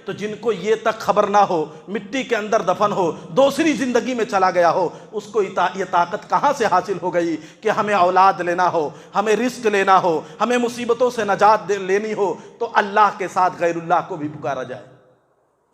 تو جن کو یہ تک خبر نہ ہو، مٹی کے اندر دفن ہو، دوسری زندگی میں چلا گیا ہو، اس کو یہ طاقت کہاں سے حاصل ہو گئی کہ ہمیں اولاد لینا ہو، ہمیں رزق لینا ہو، ہمیں مصیبتوں سے نجات لینی ہو تو اللہ کے ساتھ غیر اللہ کو بھی پکارا جائے؟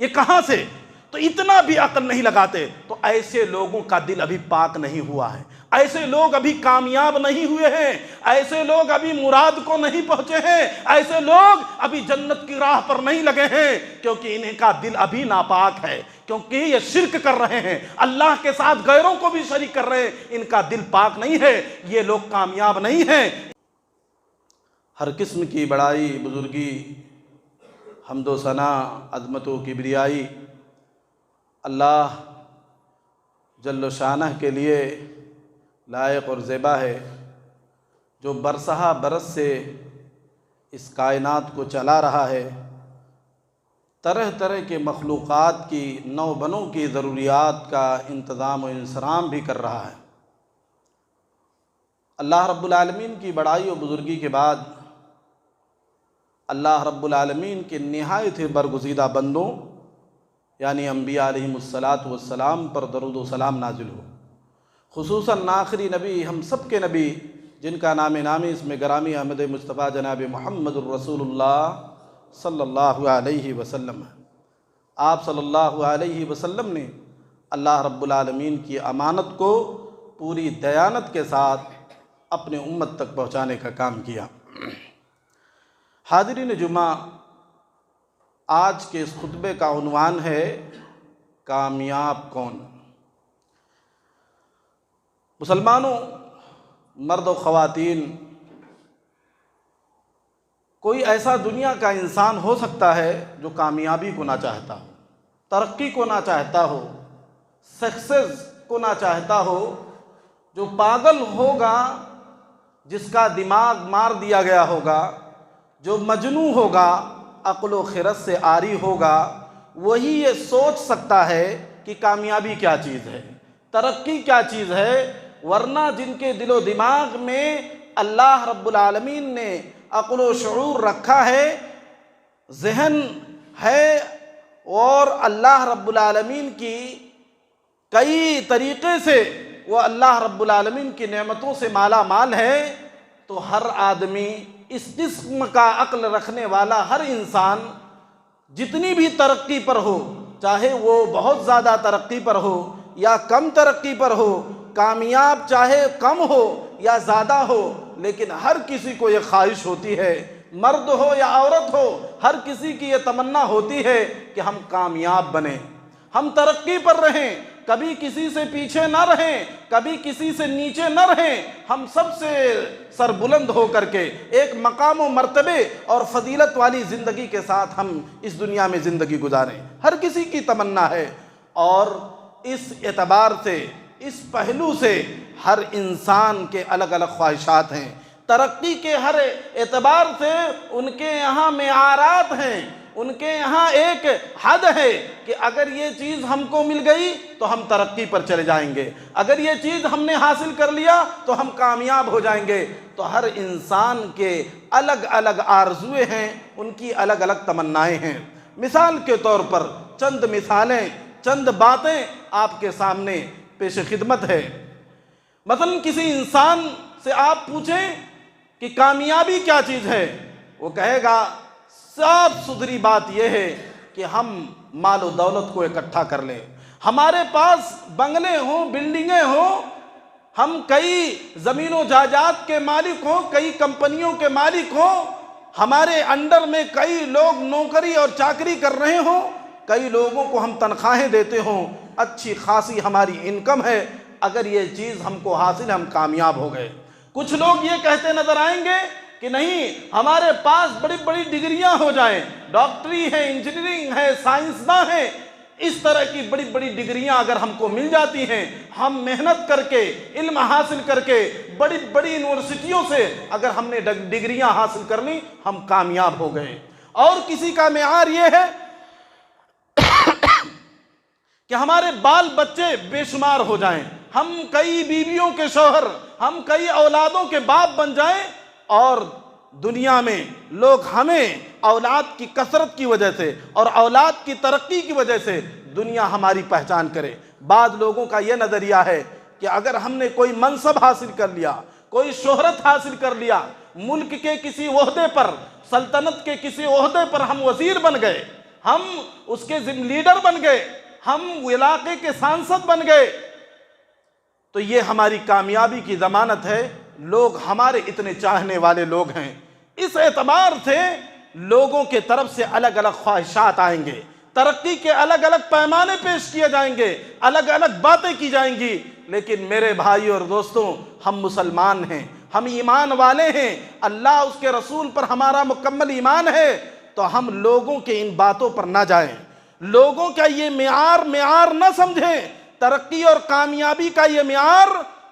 یہ کہاں سے؟ تو اتنا بھی عقل نہیں لگاتے۔ تو ایسے لوگوں کا دل ابھی پاک نہیں ہوا ہے، ایسے لوگ ابھی کامیاب نہیں ہوئے ہیں، ایسے لوگ ابھی مراد کو نہیں پہنچے ہیں، ایسے لوگ ابھی جنت کی راہ پر نہیں لگے ہیں، کیونکہ انہیں کا دل ابھی ناپاک ہے، کیونکہ یہ شرک کر رہے ہیں، اللہ کے ساتھ غیروں کو بھی شریک کر رہے ہیں، ان کا دل پاک نہیں ہے، یہ لوگ کامیاب نہیں ہیں۔ ہر قسم کی بڑائی، بزرگی، حمد و ثنا، عظمت و کبریائی اللہ جل شانہ کے لیے لائق اور زیبا ہے، جو برسہ برس سے اس کائنات کو چلا رہا ہے، طرح طرح کے مخلوقات کی نو بنوں کی ضروریات کا انتظام و انصرام بھی کر رہا ہے۔ اللہ رب العالمین کی بڑائی و بزرگی کے بعد اللہ رب العالمین کے نہایت برگزیدہ بندوں یعنی انبیاء علیہم السلام پر درود و سلام نازل ہو، خصوصاً آخری نبی، ہم سب کے نبی، جن کا نام نامی اسم گرامی احمد مصطفیٰ جناب محمد الرسول اللہ صلی اللہ علیہ وسلم ہے۔ آپ صلی اللہ علیہ وسلم نے اللہ رب العالمین کی امانت کو پوری دیانت کے ساتھ اپنے امت تک پہنچانے کا کام کیا۔ حاضرین جمعہ، آج کے اس خطبے کا عنوان ہے کامیاب کون؟ مسلمانوں، مرد و خواتین، کوئی ایسا دنیا کا انسان ہو سکتا ہے جو کامیابی کو نہ چاہتا ہو، ترقی کو نہ چاہتا ہو، سکسیس کو نہ چاہتا ہو، جو پاگل ہوگا، جس کا دماغ مار دیا گیا ہوگا، جو مجنون ہوگا، عقل و خرد سے عاری ہوگا، وہی یہ سوچ سکتا ہے کہ کامیابی کیا چیز ہے، ترقی کیا چیز ہے، ورنہ جن کے دل و دماغ میں اللہ رب العالمین نے عقل و شعور رکھا ہے، ذہن ہے، اور اللہ رب العالمین کی کئی طریقے سے وہ اللہ رب العالمین کی نعمتوں سے مالا مال ہے، تو ہر آدمی، اس قسم کا عقل رکھنے والا ہر انسان جتنی بھی ترقی پر ہو، چاہے وہ بہت زیادہ ترقی پر ہو یا کم ترقی پر ہو، کامیاب چاہے کم ہو یا زیادہ ہو، لیکن ہر کسی کو یہ خواہش ہوتی ہے، مرد ہو یا عورت ہو، ہر کسی کی یہ تمنا ہوتی ہے کہ ہم کامیاب بنیں، ہم ترقی پر رہیں، کبھی کسی سے پیچھے نہ رہیں، کبھی کسی سے نیچے نہ رہیں، ہم سب سے سربلند ہو کر کے ایک مقام و مرتبے اور فضیلت والی زندگی کے ساتھ ہم اس دنیا میں زندگی گزاریں، ہر کسی کی تمنا ہے۔ اور اس اعتبار سے، اس پہلو سے ہر انسان کے الگ الگ خواہشات ہیں، ترقی کے ہر اعتبار سے ان کے یہاں معیارات ہیں، ان کے یہاں ایک حد ہے کہ اگر یہ چیز ہم کو مل گئی تو ہم ترقی پر چلے جائیں گے، اگر یہ چیز ہم نے حاصل کر لیا تو ہم کامیاب ہو جائیں گے۔ تو ہر انسان کے الگ الگ آرزویں ہیں، ان کی الگ الگ تمنائیں ہیں۔ مثال کے طور پر چند مثالیں، چند باتیں آپ کے سامنے پیش خدمت ہے۔ مثلا کسی انسان سے آپ پوچھیں کہ کامیابی کیا چیز ہے، وہ کہے گا صاف ستھری بات یہ ہے کہ ہم مال و دولت کو اکٹھا کر لیں، ہمارے پاس بنگلے ہوں، بلڈنگیں ہوں، ہم کئی زمین و جائیداد کے مالک ہوں، کئی کمپنیوں کے مالک ہوں، ہمارے انڈر میں کئی لوگ نوکری اور چاکری کر رہے ہوں، کئی لوگوں کو ہم تنخواہیں دیتے ہوں، اچھی خاصی ہماری انکم ہے، اگر یہ چیز ہم کو حاصل ہے ہم کامیاب ہو گئے۔ کچھ لوگ یہ کہتے نظر آئیں گے کہ نہیں، ہمارے پاس بڑی بڑی ڈگریاں ہو جائیں، ڈاکٹری ہے، انجینئرنگ ہے، سائنسداں ہیں، اس طرح کی بڑی بڑی ڈگریاں اگر ہم کو مل جاتی ہیں، ہم محنت کر کے، علم حاصل کر کے، بڑی بڑی یونیورسٹیوں سے اگر ہم نے ڈگریاں حاصل کر لی، ہم کامیاب ہو گئے۔ اور کسی کا معیار یہ ہے کہ ہمارے بال بچے بے شمار ہو جائیں، ہم کئی بیویوں کے شوہر، ہم کئی اولادوں کے باپ بن جائیں، اور دنیا میں لوگ ہمیں اولاد کی کثرت کی وجہ سے اور اولاد کی ترقی کی وجہ سے دنیا ہماری پہچان کرے۔ بعض لوگوں کا یہ نظریہ ہے کہ اگر ہم نے کوئی منصب حاصل کر لیا، کوئی شہرت حاصل کر لیا، ملک کے کسی عہدے پر، سلطنت کے کسی عہدے پر ہم وزیر بن گئے، ہم اس کے لیڈر بن گئے، ہم علاقے کے سانسد بن گئے، تو یہ ہماری کامیابی کی ضمانت ہے۔ لوگ ہمارے اتنے چاہنے والے لوگ ہیں۔ اس اعتبار سے لوگوں کے طرف سے الگ الگ خواہشات آئیں گے، ترقی کے الگ الگ پیمانے پیش کیے جائیں گے، الگ الگ باتیں کی جائیں گی، لیکن میرے بھائی اور دوستوں، ہم مسلمان ہیں، ہم ایمان والے ہیں، اللہ اس کے رسول پر ہمارا مکمل ایمان ہے، تو ہم لوگوں کے ان باتوں پر نہ جائیں، لوگوں کا یہ معیار نہ سمجھیں۔ ترقی اور کامیابی کا یہ معیار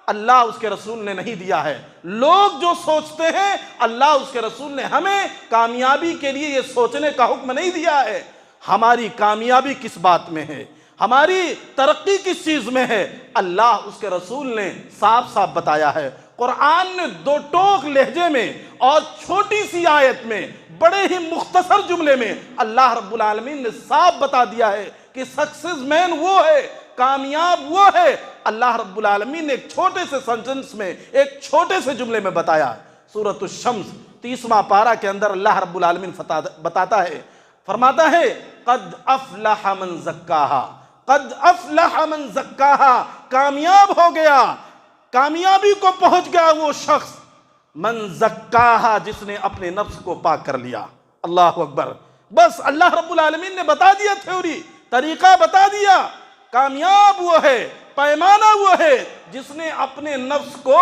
اللہ اس کے رسول نے نہیں دیا ہے۔ لوگ جو سوچتے ہیں، اللہ اس کے رسول نے ہمیں کامیابی کے لیے یہ سوچنے کا حکم نہیں دیا ہے۔ ہماری کامیابی کس بات میں ہے، ہماری ترقی کس چیز میں ہے، اللہ اس کے رسول نے صاف صاف بتایا ہے۔ قرآن نے دو ٹوک لہجے میں اور چھوٹی سی آیت میں، بڑے ہی مختصر جملے میں اللہ رب العالمین نے صاف بتا دیا ہے کہ سکسیس مین وہ ہے، کامیاب وہ ہے۔ اللہ رب العالمین نے ایک چھوٹے سے سنٹنس میں، ایک چھوٹے سے جملے میں بتایا۔ سورۃ الشمس 30واں پارہ کے اندر اللہ رب العالمین بتاتا ہے، فرماتا ہے قد افلح من زکاہا، قد افلح من زکاہا، کامیاب ہو گیا، کامیابی کو پہنچ گیا وہ شخص، من زکاہا، جس نے اپنے نفس کو پاک کر لیا۔ اللہ اکبر۔ بس اللہ رب العالمین نے بتا دیا، تھیوری، طریقہ بتا دیا۔ کامیاب وہ ہے، پیمانہ وہ ہے جس نے اپنے نفس کو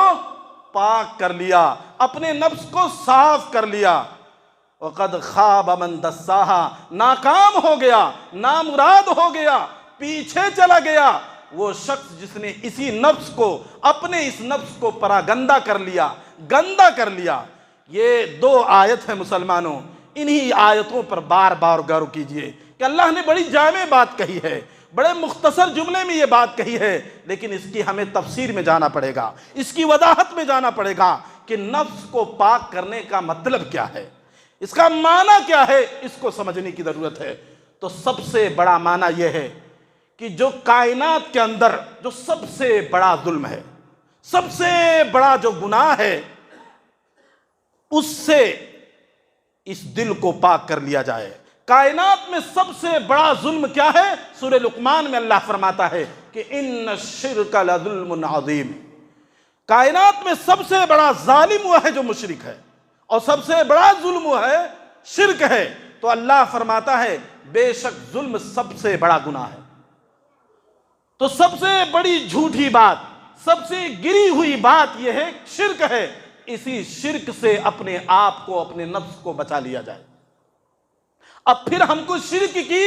پاک کر لیا، اپنے نفس کو صاف کر لیا۔ وَقَدْ خَابَ مَنْ دَسَّاهَا، ناکام ہو گیا، نامراد ہو گیا، پیچھے چلا گیا وہ شخص جس نے اسی نفس کو، اپنے اس نفس کو پراگندہ کر لیا، گندہ کر لیا۔ یہ دو آیت ہیں مسلمانوں، انہی آیتوں پر بار بار غور کیجئے کہ اللہ نے بڑی جامع بات کہی ہے، بڑے مختصر جملے میں یہ بات کہی ہے، لیکن اس کی ہمیں تفسیر میں جانا پڑے گا، اس کی وضاحت میں جانا پڑے گا کہ نفس کو پاک کرنے کا مطلب کیا ہے، اس کا معنی کیا ہے، اس کو سمجھنے کی ضرورت ہے۔ تو سب سے بڑا معنی یہ ہے کہ جو کائنات کے اندر جو سب سے بڑا ظلم ہے، سب سے بڑا جو گناہ ہے، اس سے اس دل کو پاک کر لیا جائے۔ کائنات میں سب سے بڑا ظلم کیا ہے؟ سورہ لقمان میں اللہ فرماتا ہے کہ ان الشرک لظلم عظیم، کائنات میں سب سے بڑا ظالم وہ ہے جو مشرک ہے، اور سب سے بڑا ظلم وہ ہے شرک ہے۔ تو اللہ فرماتا ہے بے شک ظلم سب سے بڑا گناہ ہے۔ تو سب سے بڑی جھوٹی بات، سب سے گری ہوئی بات یہ ہے شرک ہے۔ اسی شرک سے اپنے آپ کو، اپنے نفس کو بچا لیا جائے۔ اب پھر ہم کو شرک کی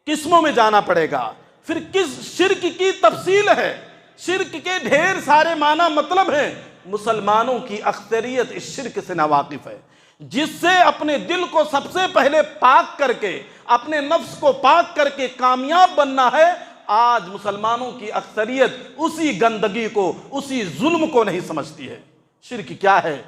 قسموں میں جانا پڑے گا، پھر کس شرک کی تفصیل ہے، شرک کے ڈھیر سارے معنی مطلب ہیں۔ مسلمانوں کی اکثریت اس شرک سے ناواقف ہے، جس سے اپنے دل کو سب سے پہلے پاک کر کے، اپنے نفس کو پاک کر کے کامیاب بننا ہے۔ آج مسلمانوں کی اکثریت اسی گندگی کو، اسی ظلم کو نہیں سمجھتی ہے۔ شرک کیا ہے؟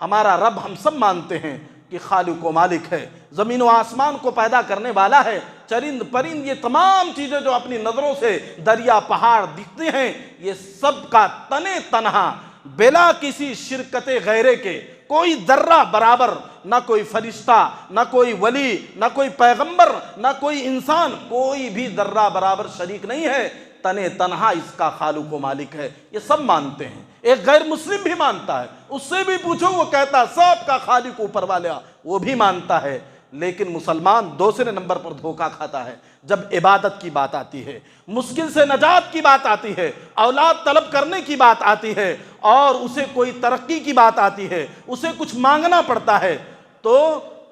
ہمارا رب ہم سب مانتے ہیں کہ خالق و مالک ہے، زمین و آسمان کو پیدا کرنے والا ہے، چرند پرند، یہ تمام چیزیں جو اپنی نظروں سے دریا پہاڑ دکھتے ہیں، یہ سب کا تنے تنہا بلا کسی شرکت غیرے کے کوئی ذرہ برابر، نہ کوئی فرشتہ، نہ کوئی ولی، نہ کوئی پیغمبر، نہ کوئی انسان، کوئی بھی ذرہ برابر شریک نہیں ہے، تنے تنہا اس کا خالق و مالک ہے۔ یہ سب مانتے ہیں، ایک غیر مسلم بھی مانتا ہے، اس سے بھی پوچھو وہ کہتا ہے سب کا خالق اوپر والا، وہ بھی مانتا ہے۔ لیکن مسلمان دوسرے نمبر پر دھوکہ کھاتا ہے جب عبادت کی بات آتی ہے، مشکل سے نجات کی بات آتی ہے، اولاد طلب کرنے کی بات آتی ہے، اور اسے کوئی ترقی کی بات آتی ہے، اسے کچھ مانگنا پڑتا ہے، تو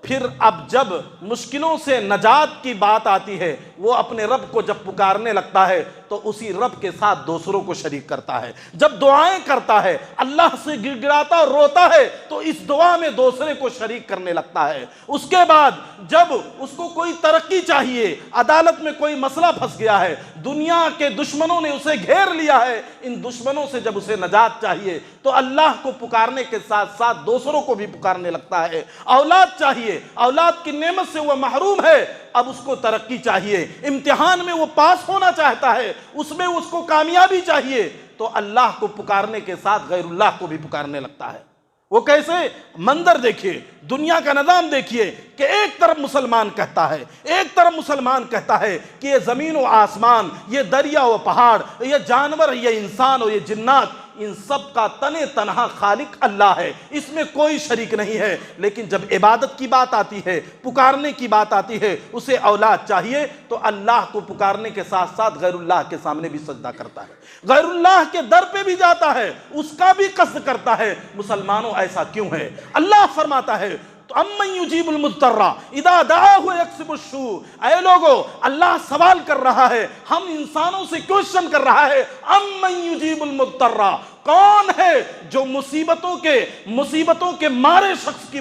پھر اب جب مشکلوں سے نجات کی بات آتی ہے، وہ اپنے رب کو جب پکارنے لگتا ہے تو اسی رب کے ساتھ دوسروں کو شریک کرتا ہے۔ جب دعائیں کرتا ہے، اللہ سے گر گراتا اور روتا ہے، تو اس دعا میں دوسرے کو شریک کرنے لگتا ہے۔ اس کے بعد جب اس کو کوئی ترقی چاہیے، عدالت میں کوئی مسئلہ پھنس گیا ہے، دنیا کے دشمنوں نے اسے گھیر لیا ہے، ان دشمنوں سے جب اسے نجات چاہیے تو اللہ کو پکارنے کے ساتھ ساتھ دوسروں کو بھی پکارنے لگتا ہے۔ اولاد چاہیے، اولاد کی نعمت سے وہ محروم ہے، اب اس کو ترقی چاہیے، امتحان میں وہ پاس ہونا چاہتا ہے، اس میں اس کو کامیابی چاہیے، تو اللہ کو پکارنے کے ساتھ غیر اللہ کو بھی پکارنے لگتا ہے۔ وہ کیسے منظر دیکھیے، دنیا کا نظام دیکھیے کہ ایک طرف مسلمان کہتا ہے، ایک طرف مسلمان کہتا ہے کہ یہ زمین و آسمان، یہ دریا و پہاڑ، یہ جانور، یہ انسان اور یہ جنات، ان سب کا تنے تنہا خالق اللہ ہے، اس میں کوئی شریک نہیں ہے۔ لیکن جب عبادت کی بات آتی ہے، پکارنے کی بات آتی ہے، اسے اولاد چاہیے تو اللہ کو پکارنے کے ساتھ ساتھ غیر اللہ کے سامنے بھی سجدہ کرتا ہے، غیر اللہ کے در پہ بھی جاتا ہے، اس کا بھی قصد کرتا ہے۔ مسلمانوں ایسا کیوں ہے؟ اللہ فرماتا ہے تو امن یجیب المضطر اذا دعاہ یکشف السوء، اے لوگوں، اللہ سوال کر رہا ہے، ہم انسانوں سے کوشچن کر رہا ہے، امن یجیب المضطر، کون ہے جو مصیبتوں کے مارے شخص کی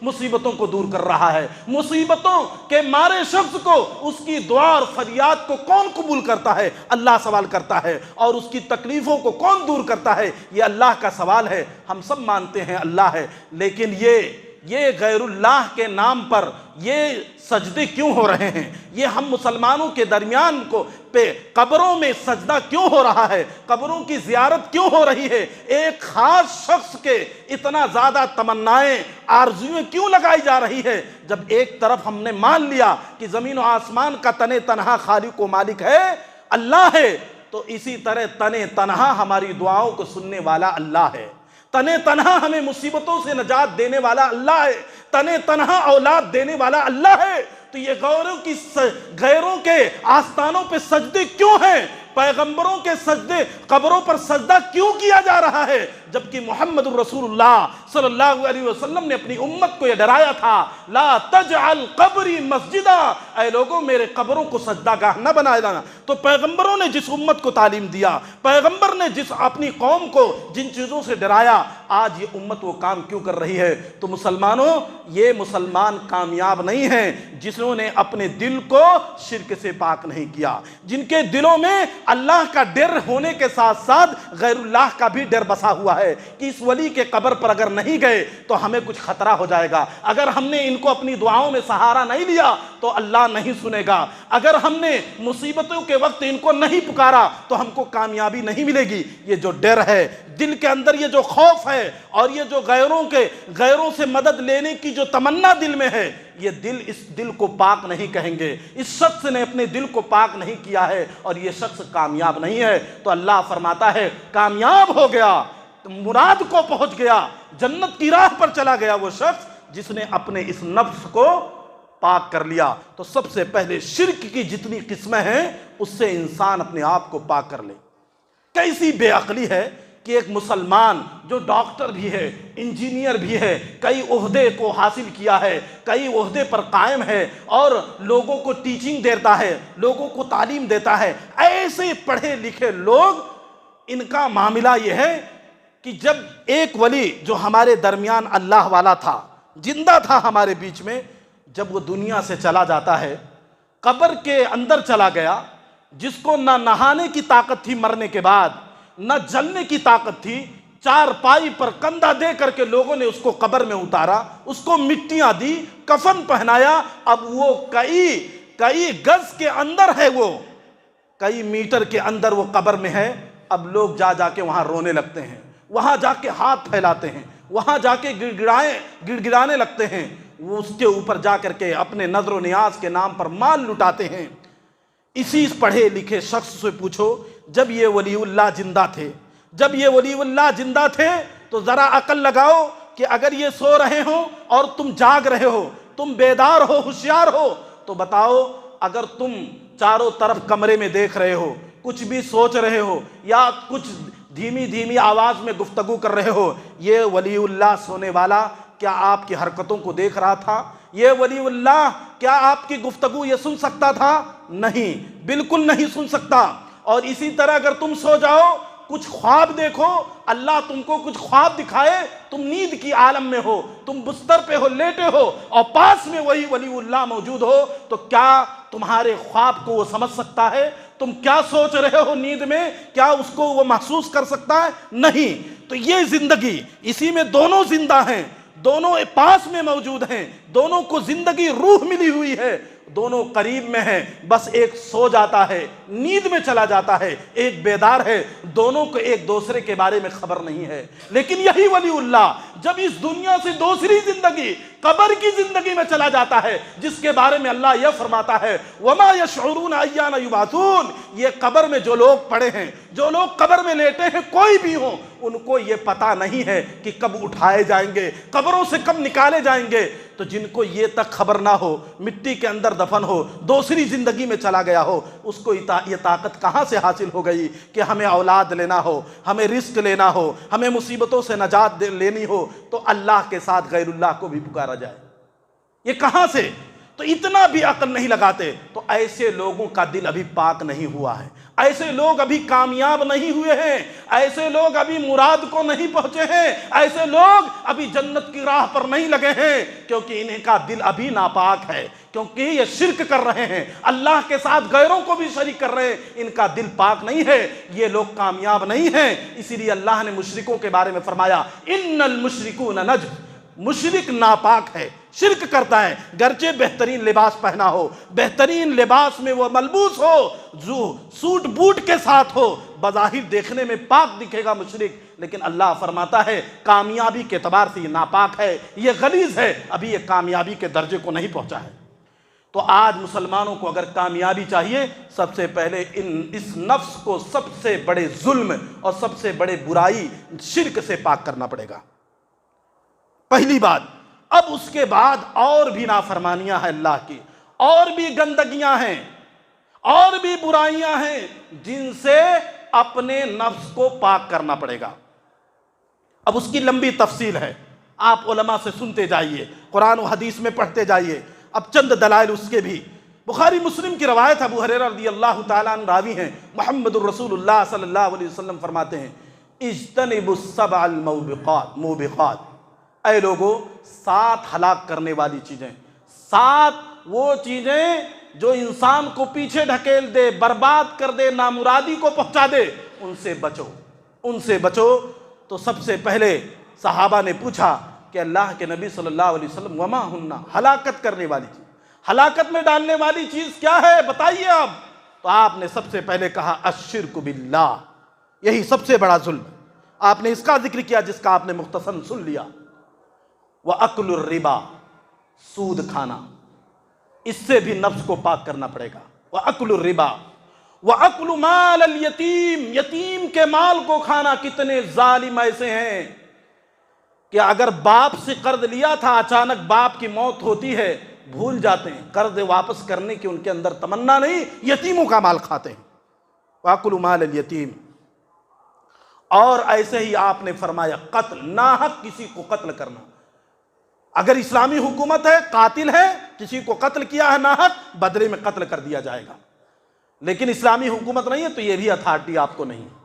مصیبتوں کو دور کر رہا ہے؟ مصیبتوں کے مارے شخص کو، اس کی دعا اور فریاد کو کون قبول کرتا ہے؟ اللہ سوال کرتا ہے۔ اور اس کی تکلیفوں کو کون دور کرتا ہے؟ یہ اللہ کا سوال ہے۔ ہم سب مانتے ہیں اللہ ہے، لیکن یہ غیر اللہ کے نام پر یہ سجدے کیوں ہو رہے ہیں؟ یہ ہم مسلمانوں کے درمیان پہ قبروں میں سجدہ کیوں ہو رہا ہے؟ قبروں کی زیارت کیوں ہو رہی ہے؟ ایک خاص شخص کے اتنا زیادہ تمنائیں، آرزویں کیوں لگائی جا رہی ہے؟ جب ایک طرف ہم نے مان لیا کہ زمین و آسمان کا تنے تنہا خالق و مالک ہے، اللہ ہے، تو اسی طرح تنے تنہا ہماری دعاؤں کو سننے والا اللہ ہے، تنے تنہا ہمیں مصیبتوں سے نجات دینے والا اللہ ہے، تنے تنہا اولاد دینے والا اللہ ہے۔ تو یہ غیروں کے آستانوں پہ سجدے کیوں ہیں؟ پیغمبروں کے سجدے، قبروں پر سجدہ کیوں کیا جا رہا ہے؟ جبکہ محمد الرسول اللہ صلی اللہ علیہ وسلم نے اپنی امت کو یہ ڈرایا تھا، لا تجعل قبری مسجدا، اے لوگوں میرے قبروں کو سجدہ گاہ نہ بنا دینا۔ تو پیغمبروں نے جس امت کو تعلیم دیا، پیغمبر نے جس اپنی قوم کو جن چیزوں سے ڈرایا، آج یہ امت وہ کام کیوں کر رہی ہے؟ تو مسلمانوں، یہ مسلمان کامیاب نہیں ہیں جنہوں نے اپنے دل کو شرک سے پاک نہیں کیا، جن کے دلوں میں اللہ کا ڈر ہونے کے ساتھ ساتھ غیر اللہ کا بھی ڈر بسا ہوا ہے کہ اس ولی کے قبر پر اگر نہیں گئے تو ہمیں کچھ خطرہ ہو جائے گا، اگر ہم نے ان کو اپنی دعاؤں میں سہارا نہیں لیا تو اللہ نہیں سنے گا، اگر ہم نے مصیبتوں کے وقت ان کو نہیں پکارا تو ہم کو کامیابی نہیں ملے گی۔ یہ جو ڈر ہے دل کے اندر، یہ جو خوف ہے، اور یہ جو غیروں سے مدد لینے کی جو تمنا دل میں ہے، یہ اس دل کو پاک نہیں کہیں گے۔ اس شخص نے اپنے دل کو پاک نہیں کیا ہے اور یہ شخص کامیاب نہیں ہے۔ تو اللہ فرماتا ہے کامیاب ہو گیا، مراد کو پہنچ گیا، جنت کی راہ پر چلا گیا وہ شخص جس نے اپنے اس نفس کو پاک کر لیا۔ تو سب سے پہلے شرک کی جتنی قسمیں ہیں اس سے انسان اپنے آپ کو پاک کر لے۔ کیسی بے عقلی ہے کہ ایک مسلمان جو ڈاکٹر بھی ہے، انجینئر بھی ہے، کئی عہدے کو حاصل کیا ہے، کئی عہدے پر قائم ہے اور لوگوں کو ٹیچنگ دیتا ہے، لوگوں کو تعلیم دیتا ہے، ایسے پڑھے لکھے لوگ، ان کا معاملہ یہ ہے کہ جب ایک ولی جو ہمارے درمیان اللہ والا تھا، زندہ تھا ہمارے بیچ میں، جب وہ دنیا سے چلا جاتا ہے، قبر کے اندر چلا گیا، جس کو نہ نہانے کی طاقت تھی مرنے کے بعد، نہ جلنے کی طاقت تھی، چار پائی پر کندھا دے کر کے لوگوں نے اس کو قبر میں اتارا، اس کو مٹیاں دی، کفن پہنایا، اب وہ کئی گز کے اندر ہے، وہ کئی میٹر کے اندر وہ قبر میں ہے۔ اب لوگ جا کے وہاں رونے لگتے ہیں، وہاں جا کے ہاتھ پھیلاتے ہیں، وہاں جا کے گڑگڑانے لگتے ہیں، وہ اس کے اوپر جا کر کے اپنے نظر و نیاز کے نام پر مال لٹاتے ہیں۔ اسی پڑھے لکھے شخص سے پوچھو، جب یہ ولی اللہ زندہ تھے تو ذرا عقل لگاؤ کہ اگر یہ سو رہے ہو اور تم جاگ رہے ہو، تم بیدار ہو، ہوشیار ہو، تو بتاؤ اگر تم چاروں طرف کمرے میں دیکھ رہے ہو، کچھ بھی سوچ رہے ہو یا کچھ دھیمی آواز میں گفتگو کر رہے ہو، یہ ولی اللہ سونے والا کیا آپ کی حرکتوں کو دیکھ رہا تھا؟ یہ ولی اللہ کیا آپ کی گفتگو یہ سن سکتا تھا؟ نہیں، بالکل نہیں سن سکتا۔ اور اسی طرح اگر تم سو جاؤ، کچھ خواب دیکھو، اللہ تم کو کچھ خواب دکھائے، تم نیند کی عالم میں ہو، تم بستر پہ ہو، لیٹے ہو، اور پاس میں وہی ولی اللہ موجود ہو، تو کیا تمہارے خواب کو وہ سمجھ سکتا ہے؟ تم کیا سوچ رہے ہو نیند میں، کیا اس کو وہ محسوس کر سکتا ہے؟ نہیں۔ تو یہ زندگی، اسی میں دونوں زندہ ہیں، دونوں پاس میں موجود ہیں، دونوں کو زندگی روح ملی ہوئی ہے، دونوں قریب میں ہیں، بس ایک سو جاتا ہے، نیند میں چلا جاتا ہے، ایک بیدار ہے، دونوں کو ایک دوسرے کے بارے میں خبر نہیں ہے۔ لیکن یہی ولی اللہ جب اس دنیا سے دوسری زندگی، قبر کی زندگی میں چلا جاتا ہے، جس کے بارے میں اللہ یہ فرماتا ہے وَمَا يَشْعُرُونَ أَيَّانَ يُبْعَثُونَ، یہ قبر میں جو لوگ پڑے ہیں، جو لوگ قبر میں لیٹے ہیں، کوئی بھی ہوں، ان کو یہ پتہ نہیں ہے کہ کب اٹھائے جائیں گے، قبروں سے کب نکالے جائیں گے۔ تو جن کو یہ تک خبر نہ ہو، مٹی کے اندر دفن ہو، دوسری زندگی میں چلا گیا ہو، اس کو یہ طاقت کہاں سے حاصل ہو گئی کہ ہمیں اولاد لینا ہو، ہمیں رزق لینا ہو، ہمیں مصیبتوں سے نجات لینی ہو تو اللہ کے ساتھ غیر اللہ کو بھی پکارا جائے؟ یہ کہاں سے؟ تو اتنا بھی عقل نہیں لگاتے۔ تو ایسے لوگوں کا دل ابھی پاک نہیں ہوا ہے، ایسے لوگ ابھی کامیاب نہیں ہوئے ہیں، ایسے لوگ ابھی مراد کو نہیں پہنچے ہیں، ایسے لوگ ابھی جنت کی راہ پر نہیں لگے ہیں، کیونکہ انہیں کا دل ابھی ناپاک ہے، کیونکہ یہ شرک کر رہے ہیں، اللہ کے ساتھ غیروں کو بھی شریک کر رہے ہیں، ان کا دل پاک نہیں ہے، یہ لوگ کامیاب نہیں ہیں۔ اسی لیے اللہ نے مشرکوں کے بارے میں فرمایا ان المشرکون نجس، مشرک ناپاک ہے، شرک کرتا ہے، گرچہ بہترین لباس پہنا ہو، بہترین لباس میں وہ ملبوس ہو، جو سوٹ بوٹ کے ساتھ ہو، بظاہر دیکھنے میں پاک دکھے گا مشرک، لیکن اللہ فرماتا ہے کامیابی کے اعتبار سے یہ ناپاک ہے، یہ غلیظ ہے، ابھی یہ کامیابی کے درجے کو نہیں پہنچا ہے۔ تو آج مسلمانوں کو اگر کامیابی چاہیے، سب سے پہلے اس نفس کو سب سے بڑے ظلم اور سب سے بڑے برائی شرک سے پاک کرنا پڑے گا، پہلی بات۔ اب اس کے بعد اور بھی نافرمانیاں ہیں اللہ کی، اور بھی گندگیاں ہیں، اور بھی برائیاں ہیں جن سے اپنے نفس کو پاک کرنا پڑے گا۔ اب اس کی لمبی تفصیل ہے، آپ علماء سے سنتے جائیے، قرآن و حدیث میں پڑھتے جائیے۔ اب چند دلائل اس کے بھی، بخاری مسلم کی روایت، ابو ہریرہ رضی اللہ تعالیٰ عنہ راوی ہیں، محمد الرسول اللہ صلی اللہ علیہ وسلم فرماتے ہیں اجتنبوا السبع الموبقات، اے لوگو 7 ہلاک کرنے والی چیزیں، 7 وہ چیزیں جو انسان کو پیچھے ڈھکیل دے، برباد کر دے، نامرادی کو پہنچا دے، ان سے بچو، ان سے بچو۔ تو سب سے پہلے صحابہ نے پوچھا کہ اللہ کے نبی صلی اللہ علیہ وسلم وما ہننا، ہلاکت کرنے والی چیز، ہلاکت میں ڈالنے والی چیز کیا ہے بتائیے آپ؟ تو آپ نے سب سے پہلے کہا الشرک باللہ، یہی سب سے بڑا ظلم۔ آپ نے اس کا ذکر کیا جس کا آپ نے مختصر سن لیا، وَأَكْلُ الرِّبَا، سود کھانا، اس سے بھی نفس کو پاک کرنا پڑے گا۔ وَأَكْلُ الرِّبَا وَأَكْلُ مَالَ الْيَتِيمِ، یتیم کے مال کو کھانا۔ کتنے ظالم ایسے ہیں کہ اگر باپ سے قرض لیا تھا، اچانک باپ کی موت ہوتی ہے، بھول جاتے ہیں، قرض واپس کرنے کی ان کے اندر تمنا نہیں، یتیموں کا مال کھاتے ہیں۔ وَأَكْلُ مَالَ الْيَتِيمِ، اور ایسے ہی آپ نے فرمایا قتل، ناحق کسی کو قتل کرنا۔ اگر اسلامی حکومت ہے، قاتل ہے، کسی کو قتل کیا ہے ناحق، بدلے میں قتل کر دیا جائے گا۔ لیکن اسلامی حکومت نہیں ہے تو یہ بھی اتھارٹی آپ کو نہیں ہے۔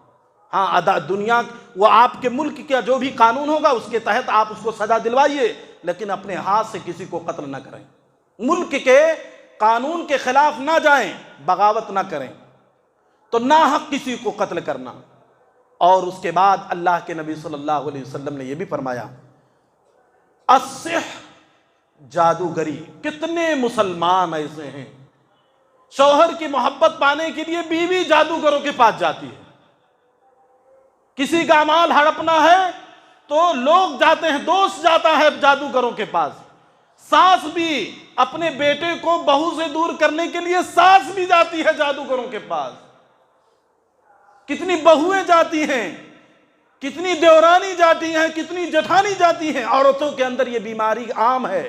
ہاں دنیا، وہ آپ کے ملک کا جو بھی قانون ہوگا اس کے تحت آپ اس کو سزا دلوائیے، لیکن اپنے ہاتھ سے کسی کو قتل نہ کریں، ملک کے قانون کے خلاف نہ جائیں، بغاوت نہ کریں، تو ناحق کسی کو قتل کرنا۔ اور اس کے بعد اللہ کے نبی صلی اللہ علیہ وسلم نے یہ بھی فرمایا السحر، جادوگری۔ کتنے مسلمان ایسے ہیں شوہر کی محبت پانے کے لیے بیوی جادوگروں کے پاس جاتی ہے، کسی کا مال ہڑپنا ہے تو لوگ جاتے ہیں، دوست جاتا ہے جادوگروں کے پاس، ساس بھی اپنے بیٹے کو بہو سے دور کرنے کے لیے ساس بھی جاتی ہے جادوگروں کے پاس، کتنی بہویں جاتی ہیں، کتنی دیورانی جاتی ہیں، کتنی جٹھانی جاتی ہیں، عورتوں کے اندر یہ بیماری عام ہے۔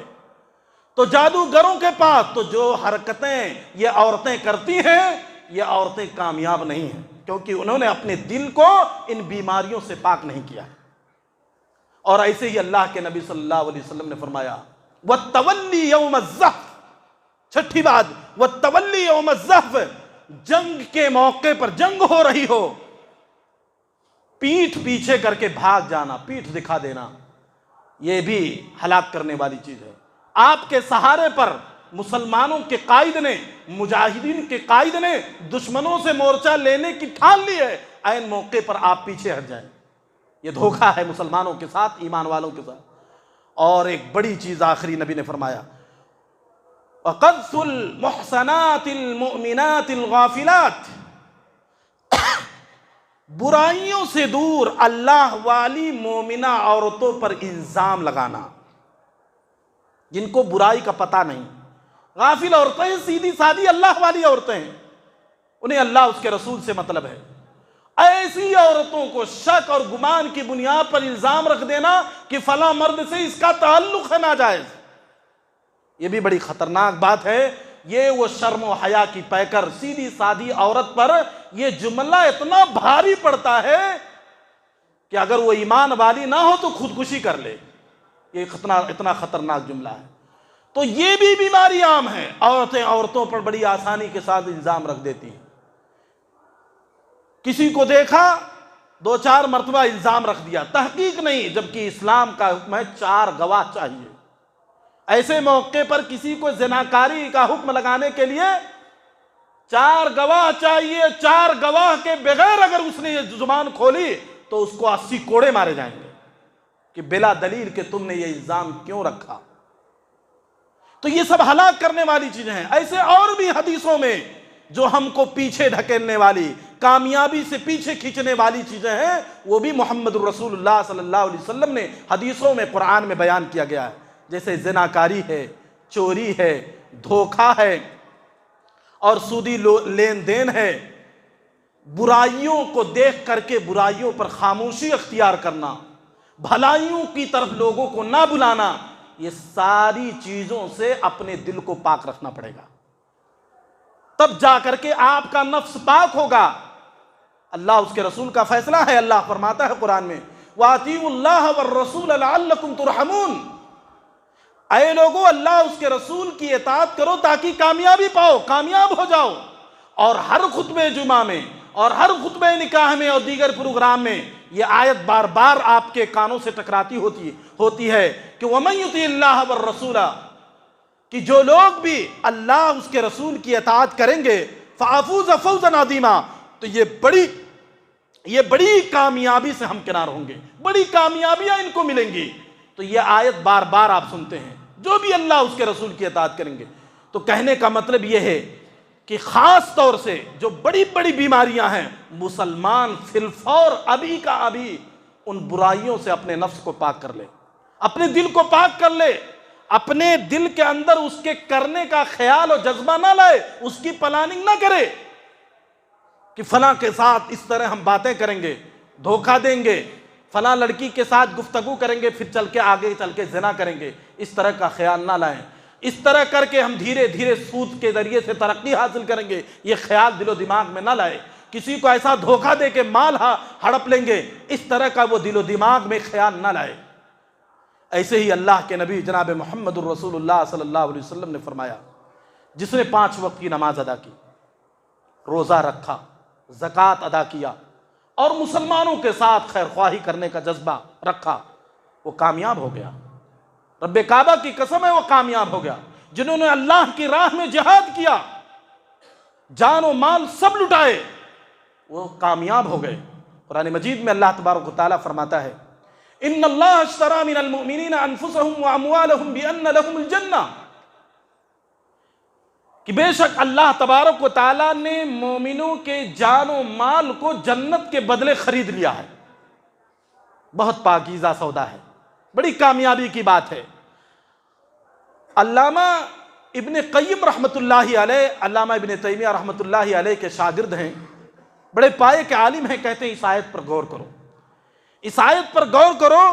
تو جادوگروں کے پاس، تو جو حرکتیں یہ عورتیں کرتی ہیں، یہ عورتیں کامیاب نہیں ہیں، کیونکہ انہوں نے اپنے دل کو ان بیماریوں سے پاک نہیں کیا۔ اور ایسے ہی اللہ کے نبی صلی اللہ علیہ وسلم نے فرمایا وَالتَّوَلِّي يَوْمَ الزَّحْفِ، چھٹی بات، وَالتَّوَلِّي يَوْمَ الزَّحْفِ، جنگ کے موقع پر جنگ ہو رہی ہو، پیٹھ پیچھے کر کے بھاگ جانا، پیٹھ دکھا دینا، یہ بھی ہلاک کرنے والی چیز ہے۔ آپ کے سہارے پر مسلمانوں کے قائد نے، مجاہدین کے قائد نے دشمنوں سے مورچہ لینے کی ٹھان لی ہے، عین موقع پر آپ پیچھے ہٹ جائیں، یہ دھوکہ ہے مسلمانوں کے ساتھ، ایمان والوں کے ساتھ۔ اور ایک بڑی چیز آخری نبی نے فرمایا، وَقَذْفُ الْمُحْصَنَاتِ الْمُؤْمِنَاتِ الْغَافِلَاتِ، برائیوں سے دور اللہ والی مومنہ عورتوں پر الزام لگانا، جن کو برائی کا پتہ نہیں، غافل عورتیں سیدھی سادھی اللہ والی عورتیں ہیں، انہیں اللہ اس کے رسول سے مطلب ہے، ایسی عورتوں کو شک اور گمان کی بنیاد پر الزام رکھ دینا کہ فلاں مرد سے اس کا تعلق ہے ناجائز، یہ بھی بڑی خطرناک بات ہے۔ یہ وہ شرم و حیا کی پیکر سیدھی سادھی عورت پر یہ جملہ اتنا بھاری پڑتا ہے کہ اگر وہ ایمان والی نہ ہو تو خودکشی کر لے، یہ اتنا خطرناک جملہ ہے۔ تو یہ بھی بیماری عام ہے، عورتیں عورتوں پر بڑی آسانی کے ساتھ الزام رکھ دیتی ہیں، کسی کو دیکھا 2-4 مرتبہ الزام رکھ دیا، تحقیق نہیں، جبکہ اسلام کا حکم ہے 4 گواہ چاہیے۔ ایسے موقع پر کسی کو زناکاری کا حکم لگانے کے لیے 4 گواہ چاہیے، 4 گواہ کے بغیر اگر اس نے یہ زبان کھولی تو اس کو 80 کوڑے مارے جائیں گے کہ بلا دلیل کہ تم نے یہ الزام کیوں رکھا۔ تو یہ سب ہلاک کرنے والی چیزیں ہیں۔ ایسے اور بھی حدیثوں میں جو ہم کو پیچھے دھکیلنے والی، کامیابی سے پیچھے کھینچنے والی چیزیں ہیں، وہ بھی محمد الرسول اللہ صلی اللہ علیہ وسلم نے حدیثوں میں، قرآن میں بیان کیا گیا ہے، جیسے زناکاری ہے، چوری ہے، دھوکہ ہے اور سودی لین دین ہے، برائیوں کو دیکھ کر کے برائیوں پر خاموشی اختیار کرنا، بھلائیوں کی طرف لوگوں کو نہ بلانا، یہ ساری چیزوں سے اپنے دل کو پاک رکھنا پڑے گا، تب جا کر کے آپ کا نفس پاک ہوگا۔ اللہ اس کے رسول کا فیصلہ ہے، اللہ فرماتا ہے قرآن میں، وَأَطِيعُوا اللَّهَ وَالرَّسُولَ لَعَلَّكُمْ تُرْحَمُونَ، اے لوگو اللہ اس کے رسول کی اطاعت کرو تاکہ کامیابی پاؤ، کامیاب ہو جاؤ۔ اور ہر خطبہ جمعہ میں اور ہر خطبہ نکاح میں اور دیگر پروگرام میں یہ آیت بار بار آپ کے کانوں سے ٹکراتی ہوتی ہے کہ وَمَن يُطِعِ اللَّهَ وَالرَّسُولَ، کہ جو لوگ بھی اللہ اس کے رسول کی اطاعت کریں گے فَأَفُوزَ فَوْزًا عَظِيمًا، تو یہ بڑی کامیابی سے ہمکنار ہوں گے، بڑی کامیابیاں ان کو ملیں گی۔ تو یہ آیت بار بار آپ سنتے ہیں، جو بھی اللہ اس کے رسول کی اطاعت کریں گے۔ تو کہنے کا مطلب یہ ہے کہ خاص طور سے جو بڑی بڑی بیماریاں ہیں، مسلمان فی الفور ابھی کا ابھی ان برائیوں سے اپنے نفس کو پاک کر لے، اپنے دل کو پاک کر لے، اپنے دل کے اندر اس کے کرنے کا خیال اور جذبہ نہ لائے، اس کی پلاننگ نہ کرے کہ فلاں کے ساتھ اس طرح ہم باتیں کریں گے، دھوکہ دیں گے، فلاں لڑکی کے ساتھ گفتگو کریں گے، پھر آگے چل کے زنا کریں گے، اس طرح کا خیال نہ لائیں۔ اس طرح کر کے ہم دھیرے دھیرے سود کے ذریعے سے ترقی حاصل کریں گے، یہ خیال دل و دماغ میں نہ لائے۔ کسی کو ایسا دھوکہ دے کے مال ہڑپ لیں گے، اس طرح کا وہ دل و دماغ میں خیال نہ لائے۔ ایسے ہی اللہ کے نبی جناب محمد الرسول اللہ صلی اللہ علیہ وسلم نے فرمایا، جس نے 5 وقت کی نماز ادا کی، روزہ رکھا، زکوٰۃ ادا کیا اور مسلمانوں کے ساتھ خیر خواہی کرنے کا جذبہ رکھا، وہ کامیاب ہو گیا۔ رب کعبہ کی قسم ہے، وہ کامیاب ہو گیا۔ جنہوں نے اللہ کی راہ میں جہاد کیا، جان و مال سب لٹائے، وہ کامیاب ہو گئے۔ قرآن مجید میں اللہ تبارک و تعالیٰ فرماتا ہے، ان اللہ اشتری من المؤمنین انفسهم واموالهم بان لهم الجنہ، کہ بے شک اللہ تبارک و تعالیٰ نے مومنوں کے جان و مال کو جنت کے بدلے خرید لیا ہے۔ بہت پاکیزہ سودا ہے، بڑی کامیابی کی بات ہے۔ علامہ ابن قیم رحمۃ اللہ علیہ، علامہ ابن تیمیہ رحمۃ اللہ علیہ کے شاگرد ہیں، بڑے پائے کے عالم ہیں، کہتے ہیں اس آیت پر غور کرو، اس آیت پر غور کرو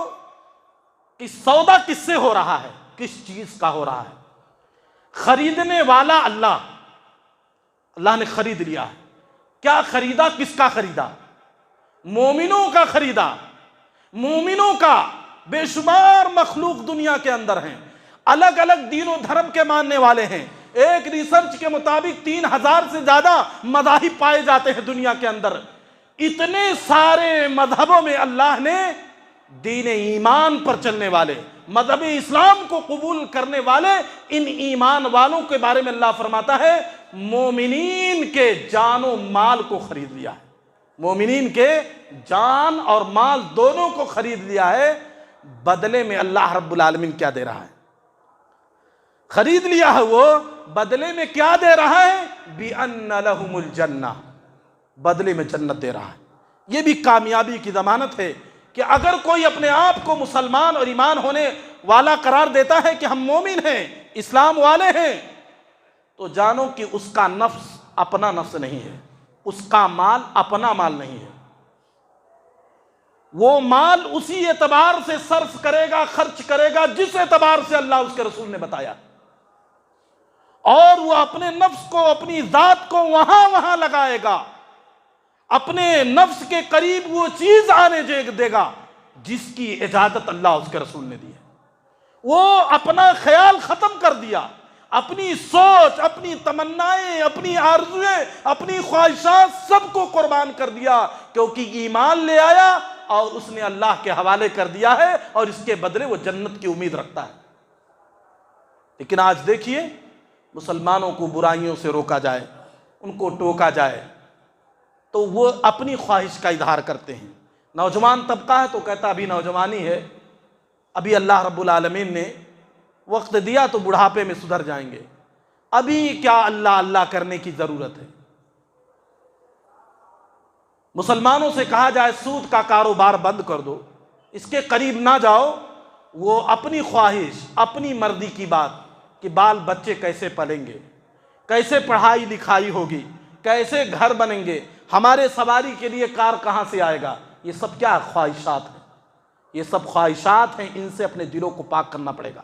کہ سودا کس سے ہو رہا ہے، کس چیز کا ہو رہا ہے۔ خریدنے والا اللہ نے خرید لیا ہے۔ کیا خریدا؟ کس کا خریدا؟ مومنوں کا خریدا۔ مومنوں کا بے شمار مخلوق دنیا کے اندر ہیں، الگ الگ دین و دھرم کے ماننے والے ہیں، ایک ریسرچ کے مطابق 3000 سے زیادہ مذاہب پائے جاتے ہیں دنیا کے اندر۔ اتنے سارے مذہبوں میں اللہ نے دین ایمان پر چلنے والے، مذہب اسلام کو قبول کرنے والے، ان ایمان والوں کے بارے میں اللہ فرماتا ہے مومنین کے جان و مال کو خرید لیا ہے۔ مومنین کے جان اور مال دونوں کو خرید لیا ہے۔ بدلے میں اللہ رب العالمین کیا دے رہا ہے؟ خرید لیا ہے، وہ بدلے میں کیا دے رہا ہے؟ بِأَنَّ لَهُمُ الْجَنَّةِ، بدلے میں جنت دے رہا ہے۔ یہ بھی کامیابی کی ضمانت ہے کہ اگر کوئی اپنے آپ کو مسلمان اور ایمان ہونے والا قرار دیتا ہے کہ ہم مومن ہیں، اسلام والے ہیں، تو جانو کہ اس کا نفس اپنا نفس نہیں ہے، اس کا مال اپنا مال نہیں ہے۔ وہ مال اسی اعتبار سے صرف کرے گا، خرچ کرے گا جس اعتبار سے اللہ اس کے رسول نے بتایا، اور وہ اپنے نفس کو، اپنی ذات کو وہاں لگائے گا، اپنے نفس کے قریب وہ چیز آنے دے گا جس کی اجازت اللہ اس کے رسول نے دی ہے۔ وہ اپنا خیال ختم کر دیا، اپنی سوچ، اپنی تمنائیں، اپنی آرزویں، اپنی خواہشات سب کو قربان کر دیا، کیونکہ ایمان لے آیا اور اس نے اللہ کے حوالے کر دیا ہے، اور اس کے بدلے وہ جنت کی امید رکھتا ہے۔ لیکن آج دیکھیے مسلمانوں کو برائیوں سے روکا جائے، ان کو ٹوکا جائے تو وہ اپنی خواہش کا اظہار کرتے ہیں۔ نوجوان طبقہ ہے تو کہتا ابھی نوجوانی ہے، ابھی اللہ رب العالمین نے وقت دیا تو بڑھاپے میں سدھر جائیں گے، ابھی کیا اللہ اللہ کرنے کی ضرورت ہے۔ مسلمانوں سے کہا جائے سود کا کاروبار بند کر دو، اس کے قریب نہ جاؤ، وہ اپنی خواہش، اپنی مرضی کی بات کہ بال بچے کیسے پلیں گے، کیسے پڑھائی لکھائی ہوگی، کیسے گھر بنیں گے، ہمارے سواری کے لیے کار کہاں سے آئے گا، یہ سب کیا خواہشات ہیں، یہ سب خواہشات ہیں، ان سے اپنے دلوں کو پاک کرنا پڑے گا۔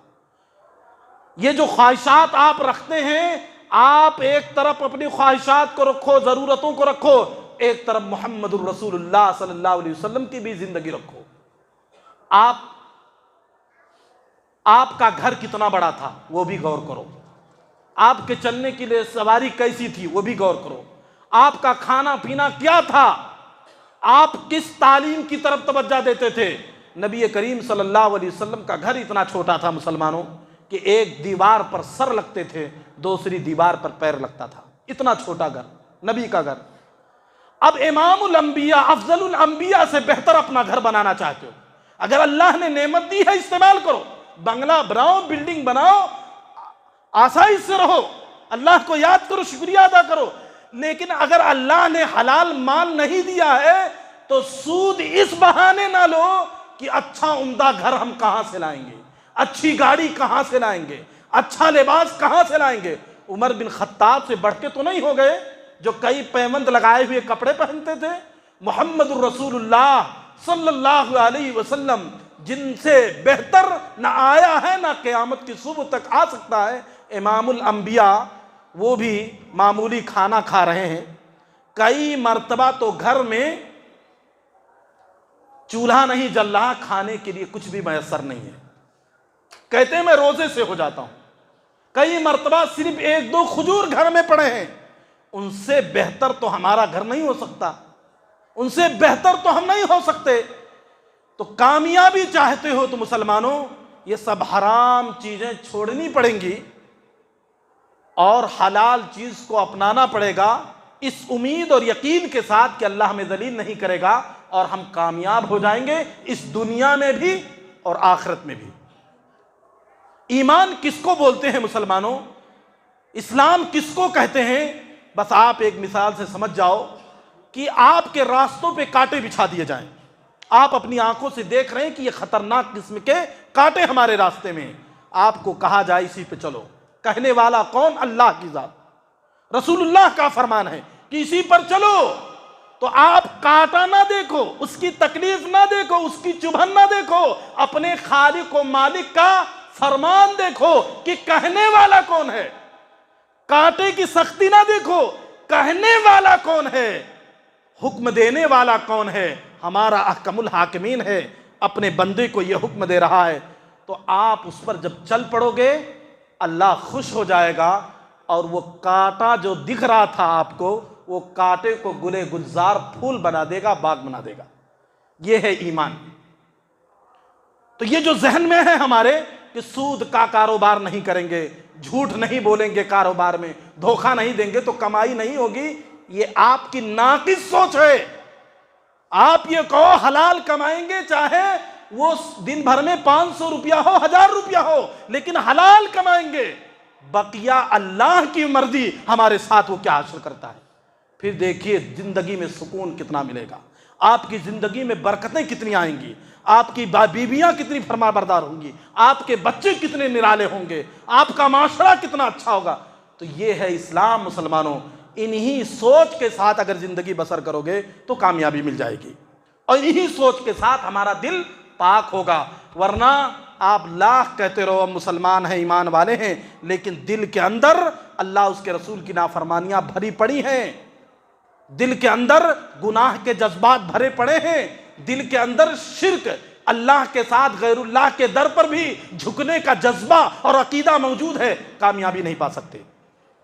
یہ جو خواہشات آپ رکھتے ہیں، آپ ایک طرف اپنی خواہشات کو رکھو، ضرورتوں کو رکھو، ایک طرف محمد الرسول اللہ صلی اللہ علیہ وسلم کی بھی زندگی رکھو۔ آپ کا گھر کتنا بڑا تھا وہ بھی غور کرو، آپ کے چلنے کے لیے سواری کیسی تھی وہ بھی غور کرو، آپ کا کھانا پینا کیا تھا، آپ کس تعلیم کی طرف توجہ دیتے تھے۔ نبی کریم صلی اللہ علیہ وسلم کا گھر اتنا چھوٹا تھا مسلمانوں کہ ایک دیوار پر سر لگتے تھے، دوسری دیوار پر پیر لگتا تھا، اتنا چھوٹا گھر نبی کا گھر۔ اب امام الانبیاء، افضل الانبیاء سے بہتر اپنا گھر بنانا چاہتے ہو، اگر اللہ نے نعمت دی ہے استعمال کرو، بنگلہ بناؤ، بلڈنگ بناؤ، آسائش سے رہو، اللہ کو یاد کرو، شکریہ ادا کرو۔ لیکن اگر اللہ نے حلال مال نہیں دیا ہے تو سود اس بہانے نہ لو کہ اچھا عمدہ گھر ہم کہاں سے لائیں گے، اچھی گاڑی کہاں سے لائیں گے، اچھا لباس کہاں سے لائیں گے۔ عمر بن خطاب سے بڑھ کے تو نہیں ہو گئے جو کئی پیوند لگائے ہوئے کپڑے پہنتے تھے؟ محمد الرسول اللہ صلی اللہ علیہ وسلم جن سے بہتر نہ آیا ہے نہ قیامت کی صبح تک آ سکتا ہے، امام الانبیاء وہ بھی معمولی کھانا کھا رہے ہیں، کئی مرتبہ تو گھر میں چولہا نہیں جل رہا، کھانے کے لیے کچھ بھی میسر نہیں ہے، کہتے ہیں میں روزے سے ہو جاتا ہوں، کئی مرتبہ صرف 1-2 کھجور گھر میں پڑے ہیں۔ ان سے بہتر تو ہمارا گھر نہیں ہو سکتا، ان سے بہتر تو ہم نہیں ہو سکتے۔ تو کامیابی چاہتے ہو تو مسلمانوں یہ سب حرام چیزیں چھوڑنی پڑیں گی اور حلال چیز کو اپنانا پڑے گا، اس امید اور یقین کے ساتھ کہ اللہ ہمیں ذلیل نہیں کرے گا اور ہم کامیاب ہو جائیں گے اس دنیا میں بھی اور آخرت میں بھی۔ ایمان کس کو بولتے ہیں مسلمانوں؟ اسلام کس کو کہتے ہیں؟ بس آپ ایک مثال سے سمجھ جاؤ کہ آپ کے راستوں پہ کانٹے بچھا دیے جائیں، آپ اپنی آنکھوں سے دیکھ رہے ہیں کہ یہ خطرناک قسم کے کانٹے ہمارے راستے میں ہیں، آپ کو کہا جائے اسی پہ چلو، کہنے والا کون؟ اللہ کی ذات، رسول اللہ کا فرمان ہے کہ اسی پر چلو، تو آپ کانٹا نہ دیکھو، اس کی تکلیف نہ دیکھو، اس کی چبھن نہ دیکھو، اپنے خالق و مالک کا فرمان دیکھو کہ کہنے والا کون ہے، کانٹے کی سختی نہ دیکھو، کہنے والا کون ہے، حکم دینے والا کون ہے؟ ہمارا احکم الحاکمین ہے، اپنے بندے کو یہ حکم دے رہا ہے، تو آپ اس پر جب چل پڑو گے اللہ خوش ہو جائے گا اور وہ کانٹا جو دکھ رہا تھا آپ کو، وہ کانٹے کو گلے گلزار پھول بنا دے گا، باغ بنا دے گا۔ یہ ہے ایمان۔ تو یہ جو ذہن میں ہے ہمارے کہ سود کا کاروبار نہیں کریں گے، جھوٹ نہیں بولیں گے کاروبار میں، دھوکہ نہیں دیں گے تو کمائی نہیں ہوگی، یہ آپ کی ناقص سوچ ہے۔ آپ یہ کہو حلال کمائیں گے، چاہے وہ دن بھر میں 500 روپیہ ہو، 1000 روپیہ ہو، لیکن حلال کمائیں گے۔ بقیہ اللہ کی مرضی ہمارے ساتھ وہ کیا حاصل کرتا ہے۔ پھر دیکھیے زندگی میں سکون کتنا ملے گا، آپ کی زندگی میں برکتیں کتنی آئیں گی، آپ کی بیویاں کتنی فرما بردار ہوں گی، آپ کے بچے کتنے نرالے ہوں گے، آپ کا معاشرہ کتنا اچھا ہوگا۔ تو یہ ہے اسلام مسلمانوں۔ انہی سوچ کے ساتھ اگر زندگی بسر کرو گے تو کامیابی مل جائے گی، اور انہی سوچ کے ساتھ ہمارا دل پاک ہوگا۔ ورنہ آپ لاکھ کہتے رہو ہم مسلمان ہیں، ایمان والے ہیں، لیکن دل کے اندر اللہ اس کے رسول کی نافرمانیاں بھری پڑی ہیں، دل کے اندر گناہ کے جذبات بھرے پڑے ہیں، دل کے اندر شرک، اللہ کے ساتھ غیر اللہ کے در پر بھی جھکنے کا جذبہ اور عقیدہ موجود ہے، کامیابی نہیں پا سکتے۔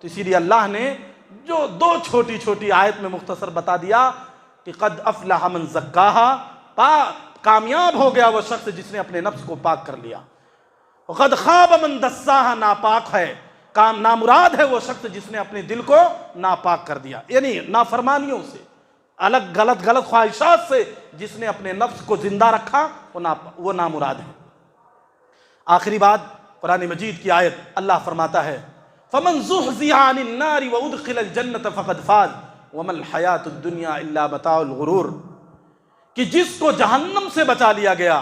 تو اسی لیے اللہ نے جو دو چھوٹی چھوٹی آیت میں مختصر بتا دیا کہ قد افلح من زکاہا، کامیاب ہو گیا وہ شخص جس نے اپنے نفس کو پاک کر لیا، قد خاب من دساہا، ناپاک ہے، نامراد ہے وہ شخص جس نے اپنے دل کو ناپاک کر دیا، یعنی نافرمانیوں سے، الگ غلط خواہشات سے جس نے اپنے نفس کو زندہ رکھا وہ نامراد ہے۔ آخری بات قرآن مجید کی آیت، اللہ فرماتا ہے فَمَنْ زُحْزِحَ عَنِ النَّارِ وَأُدْخِلَ الْجَنَّةَ فَقَدْ فَازَ وَمَا الْحَيَاةُ الدُّنْيَا إِلَّا مَتَاعُ الْغُرُورِ، کہ جس کو جہنم سے بچا لیا گیا،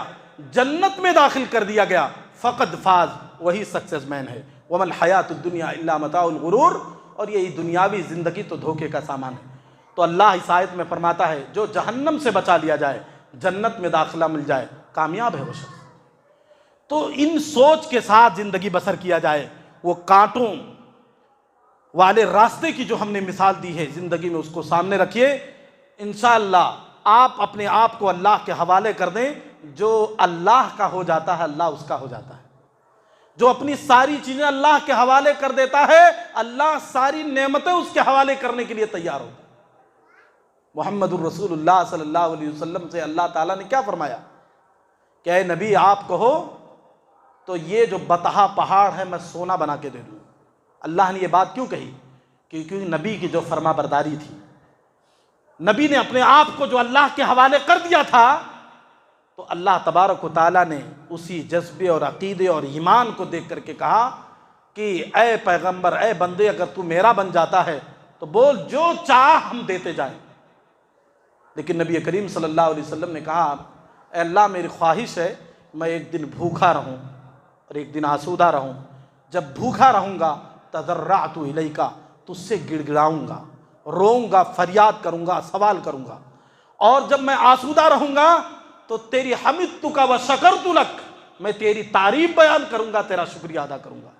جنت میں داخل کر دیا گیا، فقد فاز، وہی سکسیس مین ہے۔ وَمَا الْحَيَاةُ الدُّنْيَا إِلَّا مَتَاعُ الْغُرُورِ، اور یہی دنیاوی زندگی تو دھوکے کا سامان ہے۔ تو اللہ اس آیت میں فرماتا ہے جو جہنم سے بچا لیا جائے، جنت میں داخلہ مل جائے، کامیاب ہے وہ شخص۔ تو ان سوچ کے ساتھ زندگی بسر کیا جائے، وہ کانٹوں والے راستے کی جو ہم نے مثال دی ہے زندگی میں اس کو سامنے رکھیے، انشاءاللہ آپ اپنے آپ کو اللہ کے حوالے کر دیں، جو اللہ کا ہو جاتا ہے اللہ اس کا ہو جاتا ہے، جو اپنی ساری چیزیں اللہ کے حوالے کر دیتا ہے اللہ ساری نعمتیں اس کے حوالے کرنے کے لیے تیار ہوتا ہے۔ محمد الرسول اللہ صلی اللہ علیہ وسلم سے اللہ تعالیٰ نے کیا فرمایا کہ اے نبی آپ کہو تو یہ جو بتہا پہاڑ ہے میں سونا بنا کے دے دوں۔ اللہ نے یہ بات کیوں کہی؟ کیونکہ نبی کی جو فرما برداری تھی، نبی نے اپنے آپ کو جو اللہ کے حوالے کر دیا تھا، تو اللہ تبارک و تعالیٰ نے اسی جذبے اور عقیدے اور ایمان کو دیکھ کر کے کہا کہ اے پیغمبر، اے بندے، اگر تو میرا بن جاتا ہے تو بول جو چاہ ہم دیتے جائیں۔ لیکن نبی کریم صلی اللہ علیہ وسلم نے کہا اے اللہ میری خواہش ہے میں ایک دن بھوکھا رہوں اور ایک دن آسودہ رہوں۔ جب بھوکھا رہوں گا تضرعت الیک، تجھ سے گڑ گڑاؤں گا، روؤں گا، فریاد کروں گا، سوال کروں گا، اور جب میں آسودہ رہوں گا تو تیری حمدتک و شکرت لک، میں تیری تعریف بیان کروں گا، تیرا شکریہ ادا کروں گا۔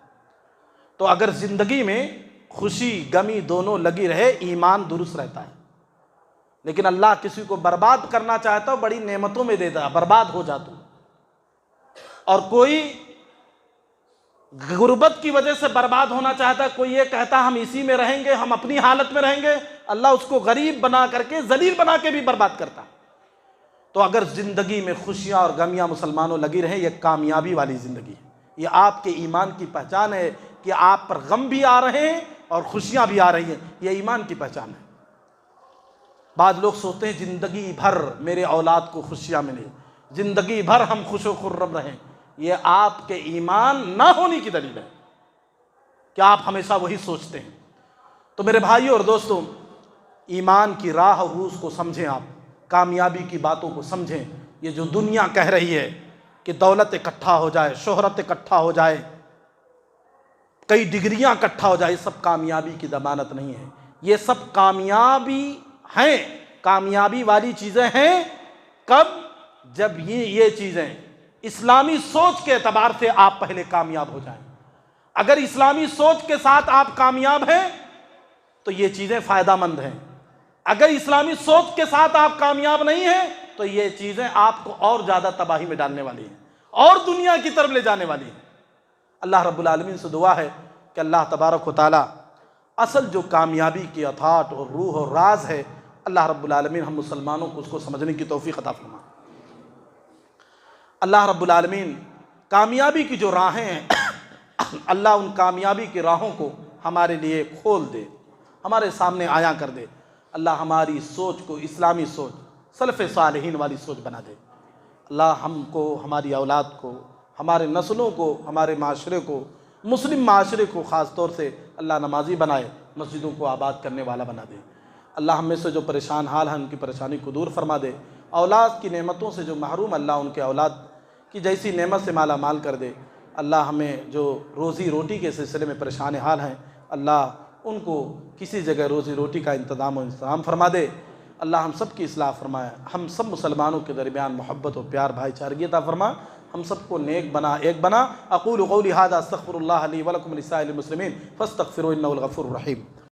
تو اگر زندگی میں خوشی غمی دونوں لگی رہے، ایمان درست رہتا ہے۔ لیکن اللہ کسی کو برباد کرنا چاہتا ہو بڑی نعمتوں میں دیتا ہے، برباد ہو جاتا ہو، اور کوئی غربت کی وجہ سے برباد ہونا چاہتا ہے، کوئی یہ کہتا ہم اسی میں رہیں گے، ہم اپنی حالت میں رہیں گے، اللہ اس کو غریب بنا کر کے، ذلیل بنا کے بھی برباد کرتا۔ تو اگر زندگی میں خوشیاں اور غمیاں مسلمانوں لگی رہیں، یہ کامیابی والی زندگی ہے، یہ آپ کے ایمان کی پہچان ہے کہ آپ پر غم بھی آ رہے ہیں اور خوشیاں بھی آ رہی ہیں، یہ ایمان کی پہچان ہے۔ بعض لوگ سوچتے ہیں زندگی بھر میرے اولاد کو خوشیاں ملیں، زندگی بھر ہم خوش و خرم رہیں، یہ آپ کے ایمان نہ ہونے کی دلیل ہے کہ آپ ہمیشہ وہی سوچتے ہیں۔ تو میرے بھائیوں اور دوستوں، ایمان کی راہ اور روز کو سمجھیں، آپ کامیابی کی باتوں کو سمجھیں۔ یہ جو دنیا کہہ رہی ہے کہ دولت اکٹھا ہو جائے، شہرت اکٹھا ہو جائے، کئی ڈگریاں اکٹھا ہو جائے، یہ سب کامیابی کی ضمانت نہیں ہے۔ یہ سب کامیابی ہیں، کامیابی والی چیزیں ہیں کب؟ جب یہ چیزیں اسلامی سوچ کے اعتبار سے آپ پہلے کامیاب ہو جائیں۔ اگر اسلامی سوچ کے ساتھ آپ کامیاب ہیں تو یہ چیزیں فائدہ مند ہیں، اگر اسلامی سوچ کے ساتھ آپ کامیاب نہیں ہیں تو یہ چیزیں آپ کو اور زیادہ تباہی میں ڈالنے والی ہیں اور دنیا کی طرف لے جانے والی ہیں۔ اللہ رب العالمین سے دعا ہے کہ اللہ تبارک و تعالی اصل جو کامیابی کی اتھاٹ اور روح اور راز ہے، اللہ رب العالمین ہم مسلمانوں کو اس کو سمجھنے کی توفیق عطا فرما۔ اللہ رب العالمین کامیابی کی جو راہیں ہیں اللہ ان کامیابی کی راہوں کو ہمارے لیے کھول دے، ہمارے سامنے عیاں کر دے۔ اللہ ہماری سوچ کو اسلامی سوچ، سلف صالحین والی سوچ بنا دے۔ اللہ ہم کو، ہماری اولاد کو، ہمارے نسلوں کو، ہمارے معاشرے کو، مسلم معاشرے کو خاص طور سے اللہ نمازی بنائے، مسجدوں کو آباد کرنے والا بنا دے۔ اللہ ہم میں سے جو پریشان حال ہیں ان کی پریشانی کو دور فرما دے۔ اولاد کی نعمتوں سے جو محروم، اللہ ان کے اولاد کی جیسی نعمت سے مالا مال کر دے۔ اللہ ہمیں جو روزی روٹی کے سلسلے میں پریشان حال ہیں، اللہ ان کو کسی جگہ روزی روٹی کا انتظام و انتظام فرما دے۔ اللہ ہم سب کی اصلاح فرمائے، ہم سب مسلمانوں کے درمیان محبت و پیار بھائی چارگی عطا فرما، ہم سب کو نیک بنا، ایک بنا۔ اقول قولی ھذا استغفر اللہ لی ولکم ولسائر المسلمین فاستغفروہ انہ الغفور الرحیم۔